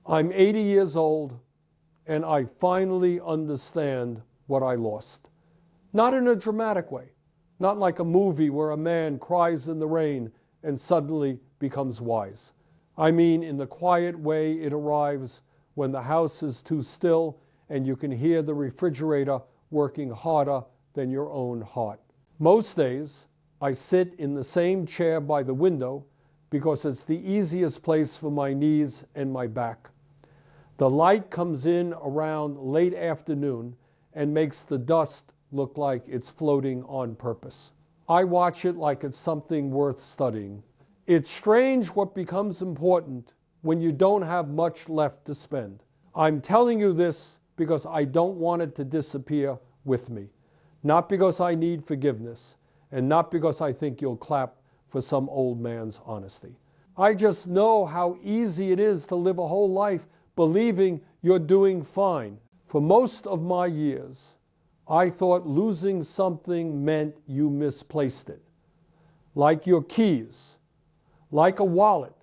I'm 80 years old, and I finally understand what I lost. Not in a dramatic way, not like a movie where a man cries in the rain and suddenly becomes wise. I mean in the quiet way it arrives when the house is too still and you can hear the refrigerator working harder than your own heart. Most days, I sit in the same chair by the window because it's the easiest place for my knees and my back. The light comes in around late afternoon and makes the dust look like it's floating on purpose. I watch it like it's something worth studying. It's strange what becomes important when you don't have much left to spend. I'm telling you this because I don't want it to disappear with me. Not because I need forgiveness, and not because I think you'll clap for some old man's honesty. I just know how easy it is to live a whole life believing you're doing fine. For most of my years, I thought losing something meant you misplaced it. Like your keys, like a wallet,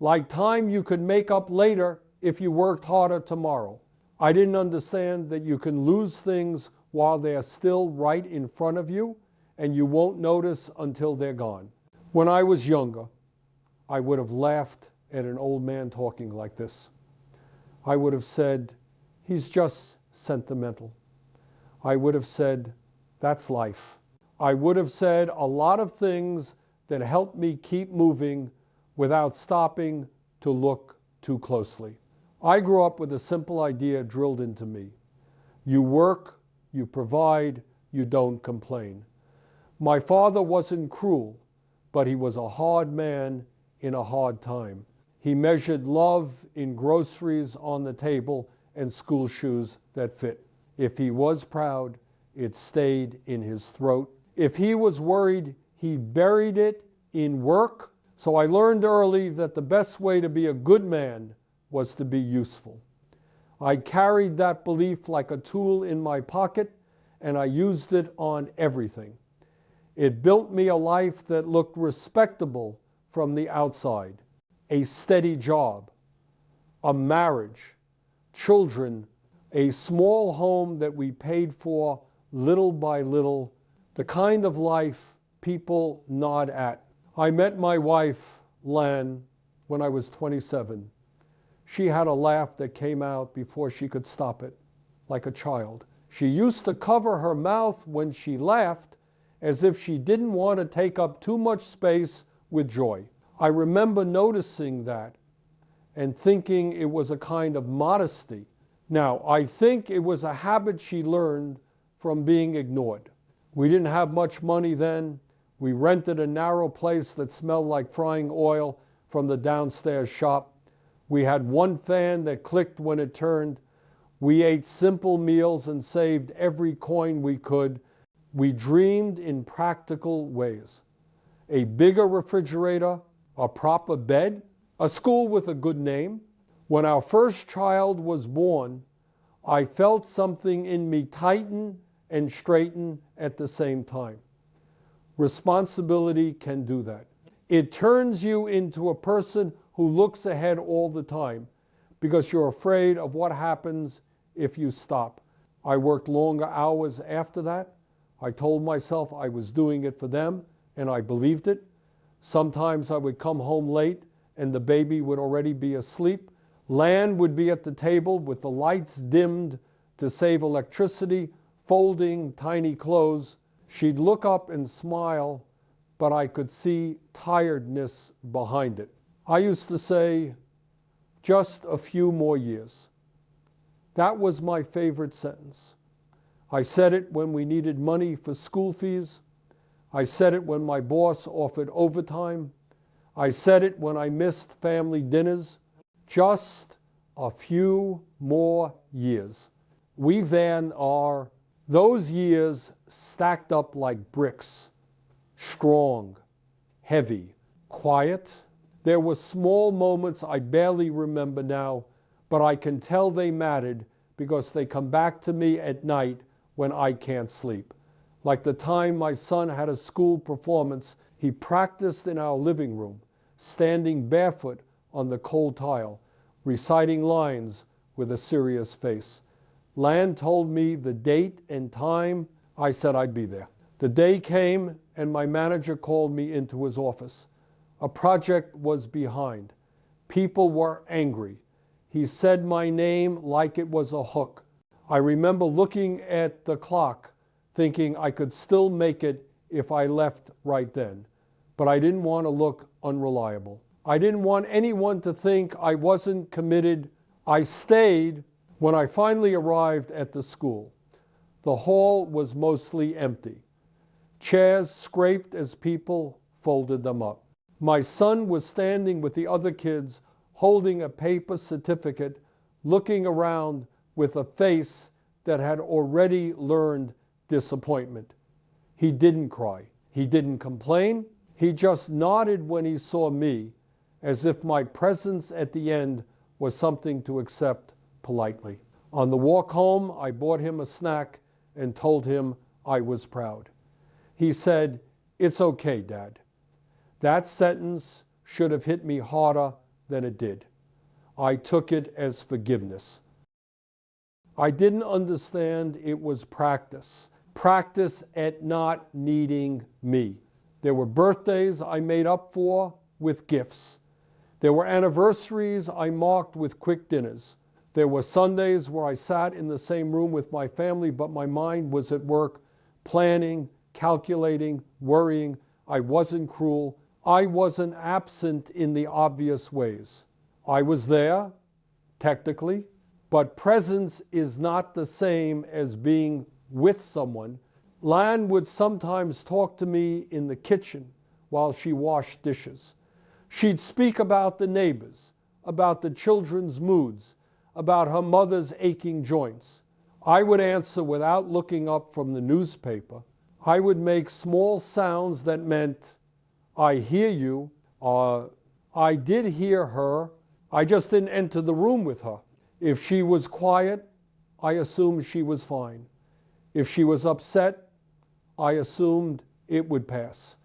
like time you could make up later if you worked harder tomorrow. I didn't understand that you can lose things while they're still right in front of you, and you won't notice until they're gone. When I was younger, I would have laughed at an old man talking like this. I would have said, he's just sentimental. I would have said, that's life. I would have said a lot of things that helped me keep moving without stopping to look too closely. I grew up with a simple idea drilled into me. You work, you provide, you don't complain. My father wasn't cruel, but he was a hard man in a hard time. He measured love in groceries on the table and school shoes that fit. If he was proud, it stayed in his throat. If he was worried, he buried it in work. So I learned early that the best way to be a good man was to be useful. I carried that belief like a tool in my pocket, and I used it on everything. It built me a life that looked respectable from the outside. A steady job, a marriage, children, a small home that we paid for little by little, the kind of life people nod at. I met my wife, Lan, when I was 27. She had a laugh that came out before she could stop it, like a child. She used to cover her mouth when she laughed as if she didn't want to take up too much space with joy. I remember noticing that and thinking it was a kind of modesty. Now, I think it was a habit she learned from being ignored. We didn't have much money then. We rented a narrow place that smelled like frying oil from the downstairs shop. We had one fan that clicked when it turned. We ate simple meals and saved every coin we could. We dreamed in practical ways. A bigger refrigerator, a proper bed, a school with a good name. When our first child was born, I felt something in me tighten and straighten at the same time. Responsibility can do that. It turns you into a person who looks ahead all the time because you're afraid of what happens if you stop. I worked longer hours after that. I told myself I was doing it for them, and I believed it. Sometimes I would come home late and the baby would already be asleep. Lan would be at the table with the lights dimmed to save electricity, folding tiny clothes. She'd look up and smile, but I could see tiredness behind it. I used to say, just a few more years. That was my favorite sentence. I said it when we needed money for school fees. I said it when my boss offered overtime. I said it when I missed family dinners. Just a few more years. We then are those years stacked up like bricks, strong, heavy, quiet. There were small moments I barely remember now, but I can tell they mattered because they come back to me at night when I can't sleep. Like the time my son had a school performance, he practiced in our living room, standing barefoot on the cold tile. reciting lines with a serious face. Lan told me the date and time. I said I'd be there. The day came and my manager called me into his office. A project was behind. People were angry. He said my name like it was a hook. I remember looking at the clock, thinking I could still make it if I left right then. But I didn't want to look unreliable. I didn't want anyone to think I wasn't committed. I stayed. When I finally arrived at the school, the hall was mostly empty. Chairs scraped as people folded them up. My son was standing with the other kids holding a paper certificate, looking around with a face that had already learned disappointment. He didn't cry. He didn't complain. He just nodded when he saw me, as if my presence at the end was something to accept politely. On the walk home, I bought him a snack and told him I was proud. He said, "It's okay, Dad." That sentence should have hit me harder than it did. I took it as forgiveness. I didn't understand it was practice. Practice at not needing me. There were birthdays I made up for with gifts. There were anniversaries I marked with quick dinners. There were Sundays where I sat in the same room with my family, but my mind was at work, planning, calculating, worrying. I wasn't cruel. I wasn't absent in the obvious ways. I was there, technically, but presence is not the same as being with someone. Lan would sometimes talk to me in the kitchen while she washed dishes. She'd speak about the neighbors, about the children's moods, about her mother's aching joints. I would answer without looking up from the newspaper. I would make small sounds that meant, "I hear you," "I did hear her, I just didn't enter the room with her." If she was quiet, I assumed she was fine. If she was upset, I assumed it would pass.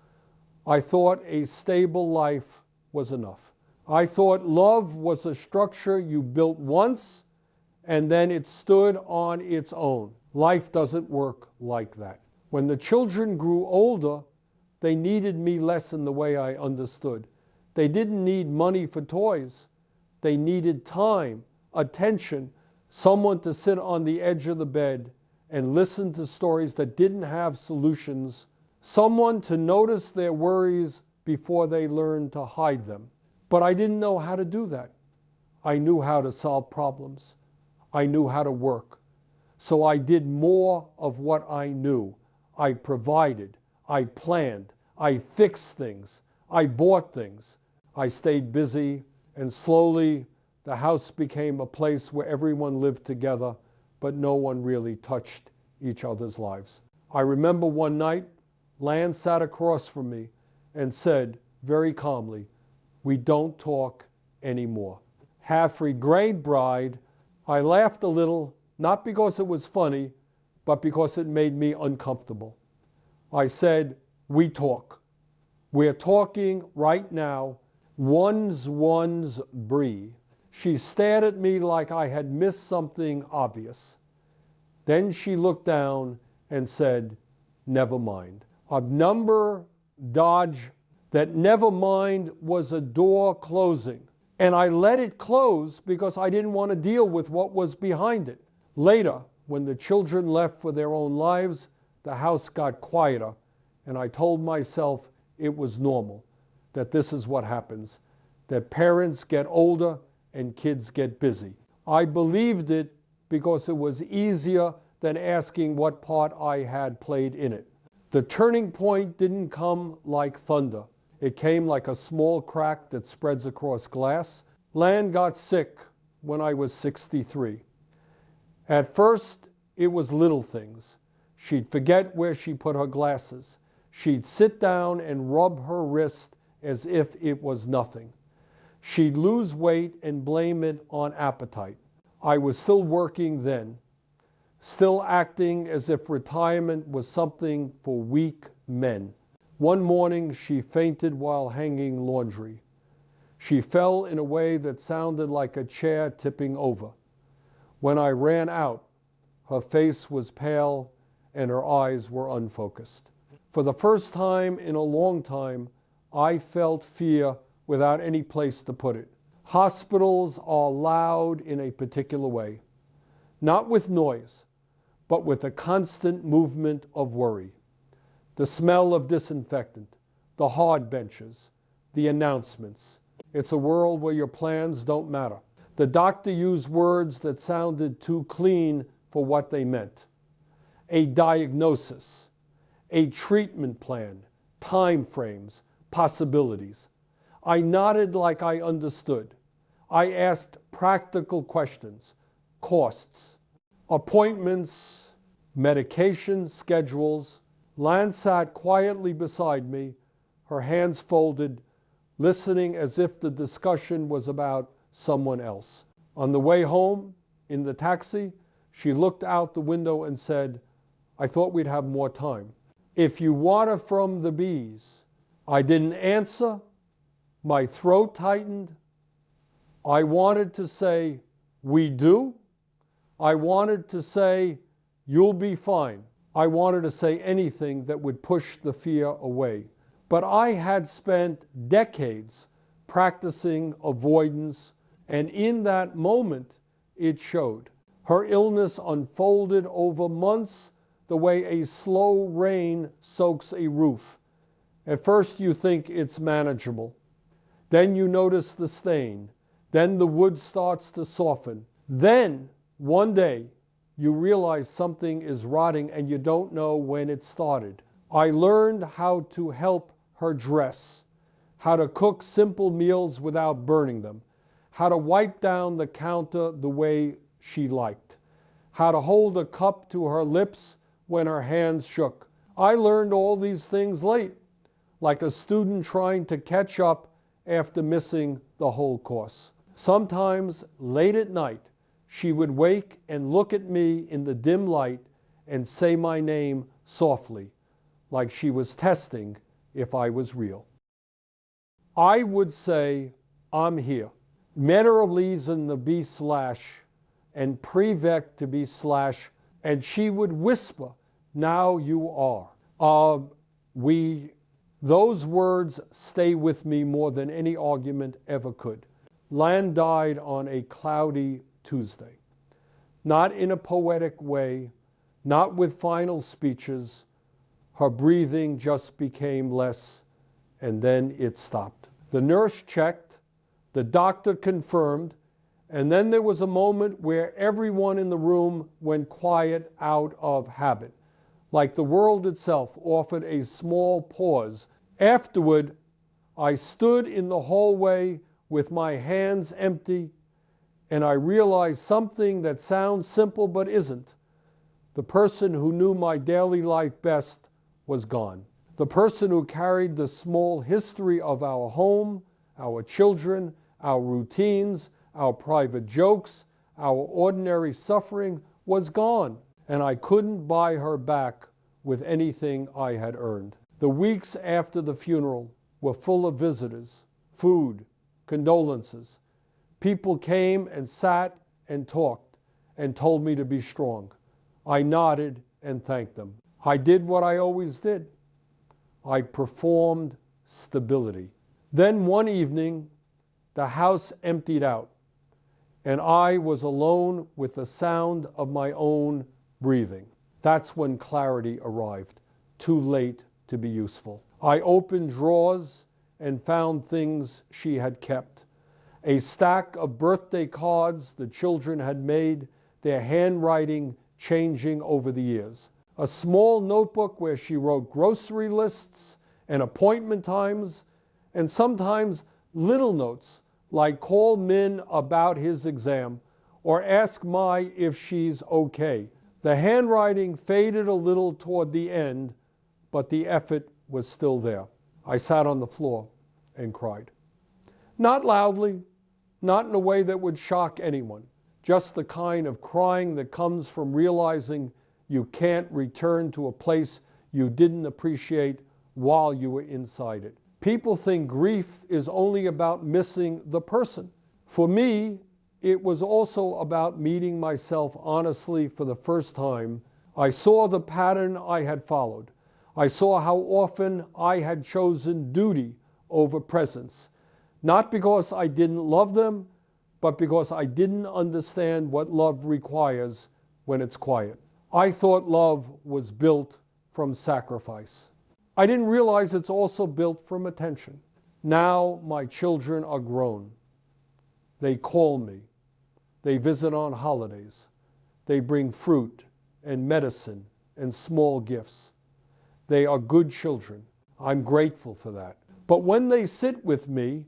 I thought a stable life was enough. I thought love was a structure you built once and then it stood on its own. Life doesn't work like that. When the children grew older, they needed me less in the way I understood. They didn't need money for toys. They needed time, attention, someone to sit on the edge of the bed and listen to stories that didn't have solutions, someone to notice their worries before they learned to hide them. But I didn't know how to do that. I knew how to solve problems. I knew how to work. So I did more of what I knew. I provided. I planned. I fixed things. I bought things. I stayed busy, and slowly the house became a place where everyone lived together, but no one really touched each other's lives. I remember one night, Lan sat across from me and said very calmly, "We don't talk anymore." Half-regret bride, I laughed a little, not because it was funny, but because it made me uncomfortable. I said, "We talk. We're talking right now. One's Bree." She stared at me like I had missed something obvious. Then she looked down and said, "Never mind." A number dodge that never mind was a door closing. And I let it close because I didn't want to deal with what was behind it. Later, when the children left for their own lives, the house got quieter, and I told myself it was normal, that this is what happens, that parents get older and kids get busy. I believed it because it was easier than asking what part I had played in it. The turning point didn't come like thunder. It came like a small crack that spreads across glass. Lan got sick when I was 63. At first, it was little things. She'd forget where she put her glasses. She'd sit down and rub her wrist as if it was nothing. She'd lose weight and blame it on appetite. I was still working then, still acting as if retirement was something for weak men. One morning, she fainted while hanging laundry. She fell in a way that sounded like a chair tipping over. When I ran out, her face was pale and her eyes were unfocused. For the first time in a long time, I felt fear without any place to put it. Hospitals are loud in a particular way, not with noise, but with a constant movement of worry. The smell of disinfectant, the hard benches, the announcements. It's a world where your plans don't matter. The doctor used words that sounded too clean for what they meant. A diagnosis, a treatment plan, time frames, possibilities. I nodded like I understood. I asked practical questions, costs, appointments, medication schedules. Lan sat quietly beside me, her hands folded, listening as if the discussion was about someone else. On the way home, in the taxi, she looked out the window and said, "I thought we'd have more time." "If you water from the bees." I didn't answer. My throat tightened. I wanted to say, "We do." I wanted to say, "You'll be fine." I wanted to say anything that would push the fear away. But I had spent decades practicing avoidance, and in that moment, it showed. Her illness unfolded over months the way a slow rain soaks a roof. At first you think it's manageable. Then you notice the stain. Then the wood starts to soften. Then, one day, you realize something is rotting and you don't know when it started. I learned how to help her dress, how to cook simple meals without burning them, how to wipe down the counter the way she liked, how to hold a cup to her lips when her hands shook. I learned all these things late, like a student trying to catch up after missing the whole course. Sometimes late at night, she would wake and look at me in the dim light and say my name softly, like she was testing if I was real. I would say, "I'm here." Meterolesen the B slash and Prevec to B slash, and she would whisper, "Now you are." Those words stay with me more than any argument ever could. Lan died on a cloudy Tuesday. Not in a poetic way, not with final speeches. Her breathing just became less, and then it stopped. The nurse checked, the doctor confirmed, and then there was a moment where everyone in the room went quiet out of habit, like the world itself offered a small pause. Afterward, I stood in the hallway with my hands empty, and I realized something that sounds simple but isn't. The person who knew my daily life best was gone. The person who carried the small history of our home, our children, our routines, our private jokes, our ordinary suffering was gone, and I couldn't buy her back with anything I had earned. The weeks after the funeral were full of visitors, food, condolences. People came and sat and talked and told me to be strong. I nodded and thanked them. I did what I always did. I performed stability. Then one evening, the house emptied out, and I was alone with the sound of my own breathing. That's when clarity arrived, too late to be useful. I opened drawers and found things she had kept. A stack of birthday cards the children had made, their handwriting changing over the years. A small notebook where she wrote grocery lists and appointment times, and sometimes little notes like call Min about his exam or ask Mai if she's okay. The handwriting faded a little toward the end, but the effort was still there. I sat on the floor and cried. Not loudly, not in a way that would shock anyone, just the kind of crying that comes from realizing you can't return to a place you didn't appreciate while you were inside it. People think grief is only about missing the person. For me, it was also about meeting myself honestly for the first time. I saw the pattern I had followed. I saw how often I had chosen duty over presence, not because I didn't love them, but because I didn't understand what love requires when it's quiet. I thought love was built from sacrifice. I didn't realize it's also built from attention. Now my children are grown. They call me. They visit on holidays. They bring fruit and medicine and small gifts. They are good children. I'm grateful for that. But when they sit with me,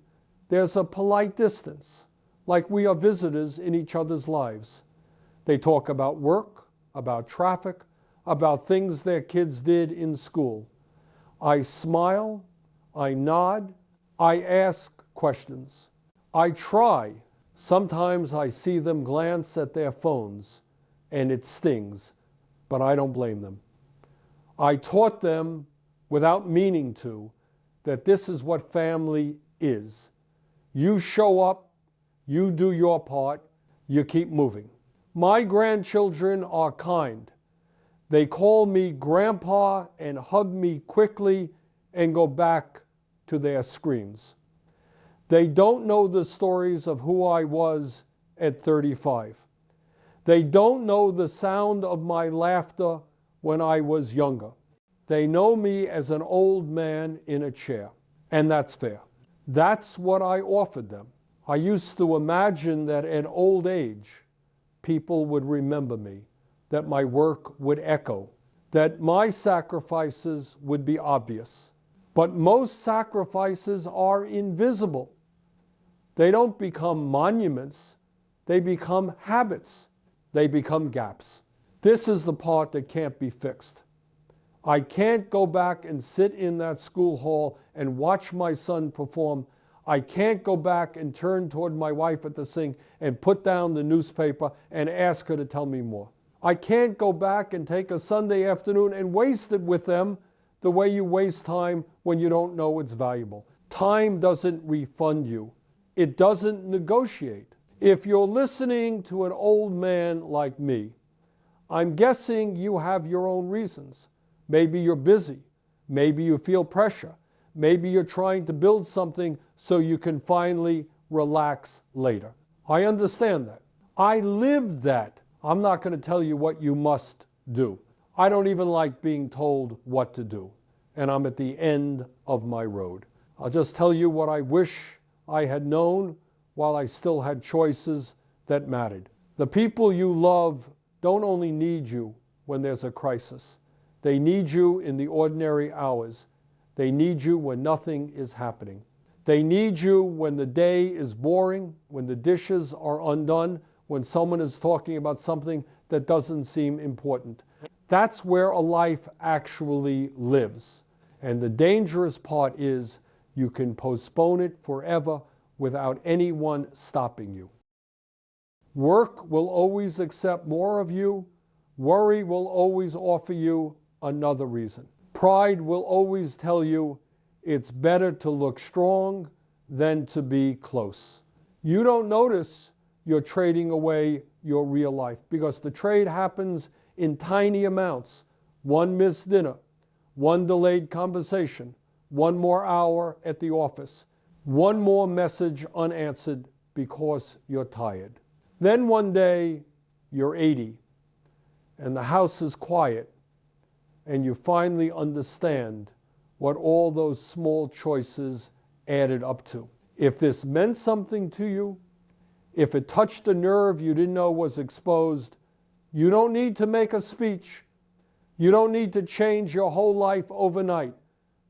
there's a polite distance, like we are visitors in each other's lives. They talk about work, about traffic, about things their kids did in school. I smile, I nod, I ask questions. I try. Sometimes I see them glance at their phones, and it stings, but I don't blame them. I taught them, without meaning to, that this is what family is. You show up, you do your part, you keep moving. My grandchildren are kind. They call me grandpa and hug me quickly and go back to their screens. They don't know the stories of who I was at 35. They don't know the sound of my laughter when I was younger. They know me as an old man in a chair, and that's fair. That's what I offered them. I used to imagine that at old age, people would remember me, that my work would echo, that my sacrifices would be obvious. But most sacrifices are invisible. They don't become monuments, they become habits. They become gaps. This is the part that can't be fixed. I can't go back and sit in that school hall and watch my son perform. I can't go back and turn toward my wife at the sink and put down the newspaper and ask her to tell me more. I can't go back and take a Sunday afternoon and waste it with them the way you waste time when you don't know it's valuable. Time doesn't refund you. It doesn't negotiate. If you're listening to an old man like me, I'm guessing you have your own reasons. Maybe you're busy. Maybe you feel pressure. Maybe you're trying to build something so you can finally relax later. I understand that. I lived that. I'm not going to tell you what you must do. I don't even like being told what to do. And I'm at the end of my road. I'll just tell you what I wish I had known while I still had choices that mattered. The people you love don't only need you when there's a crisis. They need you in the ordinary hours. They need you when nothing is happening. They need you when the day is boring, when the dishes are undone, when someone is talking about something that doesn't seem important. That's where a life actually lives. And the dangerous part is you can postpone it forever without anyone stopping you. Work will always accept more of you. Worry will always offer you another reason. Pride will always tell you it's better to look strong than to be close. You don't notice you're trading away your real life because the trade happens in tiny amounts. One missed dinner, one delayed conversation, one more hour at the office, one more message unanswered because you're tired. Then one day you're 80 and the house is quiet and you finally understand what all those small choices added up to. If this meant something to you, if it touched a nerve you didn't know was exposed, you don't need to make a speech. You don't need to change your whole life overnight.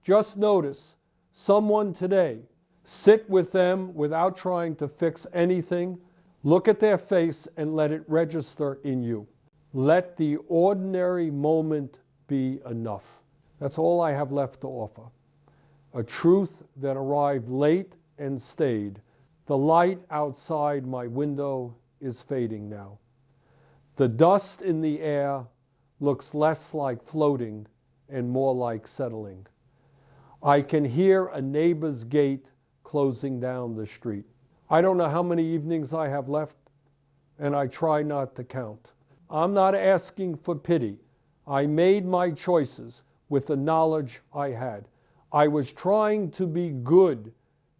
Just notice someone today. Sit with them without trying to fix anything. Look at their face and let it register in you. Let the ordinary moment be enough. That's all I have left to offer. A truth that arrived late and stayed. The light outside my window is fading now. The dust in the air looks less like floating and more like settling. I can hear a neighbor's gate closing down the street. I don't know how many evenings I have left, and I try not to count. I'm not asking for pity. I made my choices with the knowledge I had. I was trying to be good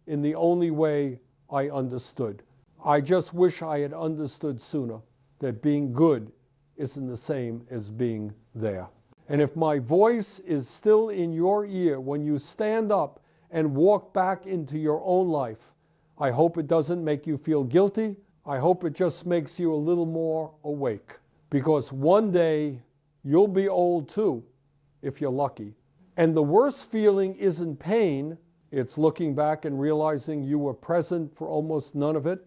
in the only way I understood. I just wish I had understood sooner that being good isn't the same as being there. And if my voice is still in your ear when you stand up and walk back into your own life, I hope it doesn't make you feel guilty. I hope it just makes you a little more awake. Because one day you'll be old too, if you're lucky. And the worst feeling isn't pain, it's looking back and realizing you were present for almost none of it.